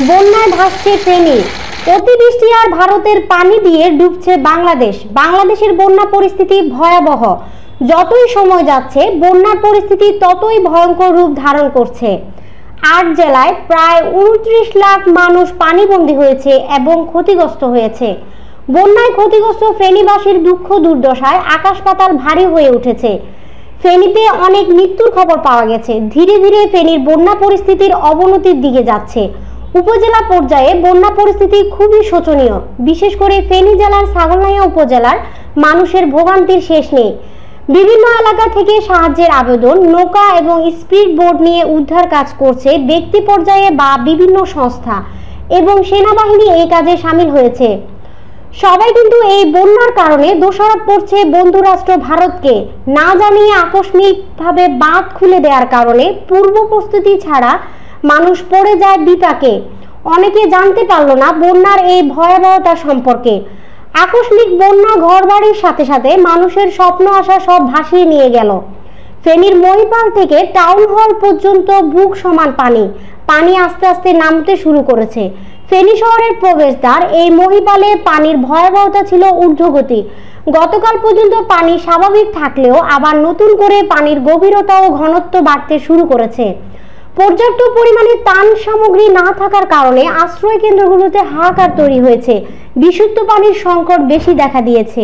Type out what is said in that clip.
বন্যায় ভাসছে ফেনী। অতিবৃষ্টি আর ভারতের পানি দিয়ে ডুবছে বাংলাদেশ। বাংলাদেশের বন্যা পরিস্থিতি ভয়াবহ। যতই সময় যাচ্ছে বন্যার পরিস্থিতি ততই ভয়ঙ্কর রূপ ধারণ করছে। ৮ জেলায় প্রায় ২৯ লাখ মানুষ পানিবন্দী হয়েছে এবং ক্ষতিগ্রস্ত হয়েছে। বন্যায় ক্ষতিগ্রস্ত ফেনীবাসীর দুঃখ দুর্দশায় আকাশ পাতাল ভারী হয়ে উঠেছে। ফেনীতে অনেক মৃত্যুর খবর পাওয়া গেছে। ধীরে ধীরে ফেনীর বন্যা পরিস্থিতির অবনতির দিকে যাচ্ছে। উপজেলা পর্যায়ে বন্যা পরিস্থিতি খুবই শোচনীয়। বিশেষ করে ফেনী জেলার ছাগলনাইয়া উপজেলার মানুষের ভোগান্তির শেষ নেই। বিভিন্ন এলাকা থেকে সাহায্যের আবেদন, নৌকা এবং স্পিড বোট নিয়ে উদ্ধার কাজ করছে ব্যক্তি পর্যায়ে বা বিভিন্ন সংস্থা, এবং সেনাবাহিনী এই কাজে সামিল হয়েছে। সবাই কিন্তু এই বন্যার কারণে দোষারোপ করছে বন্ধুরাষ্ট্র ভারতকে। না জানিয়ে আকস্মিকভাবে বাঁধ খুলে দেওয়ার কারণে পূর্ব প্রস্তুতি ছাড়া মানুষ পড়ে যায় বিপাকে। অনেকে জানতে পারল না বন্যার এই ভয়াবহতা সম্পর্কে। আকস্মিক বন্যা ঘরবাড়ির সাথে সাথে মানুষের স্বপ্ন আশা সব ভাসিয়ে নিয়ে গেল। ফেনীর মহিপাল থেকে টাউন হল পর্যন্ত বুক সমান পানি আস্তে আস্তে নামতে শুরু করেছে। ফেনী শহরের প্রবেশদ্বার এই মহিপালে পানির ভয়াবহতা ছিল ঊর্ধ্বগতি। গতকাল পর্যন্ত পানি স্বাভাবিক থাকলেও আবার নতুন করে পানির গভীরতা ও ঘনত্ব বাড়তে শুরু করেছে। পর্যাপ্ত পরিমাণে ত্রাণ সামগ্রী না থাকার কারণে আশ্রয় কেন্দ্রগুলোতে হাহাকার তৈরি হয়েছে। বিশুদ্ধ পানির সংকট বেশি দেখা দিয়েছে।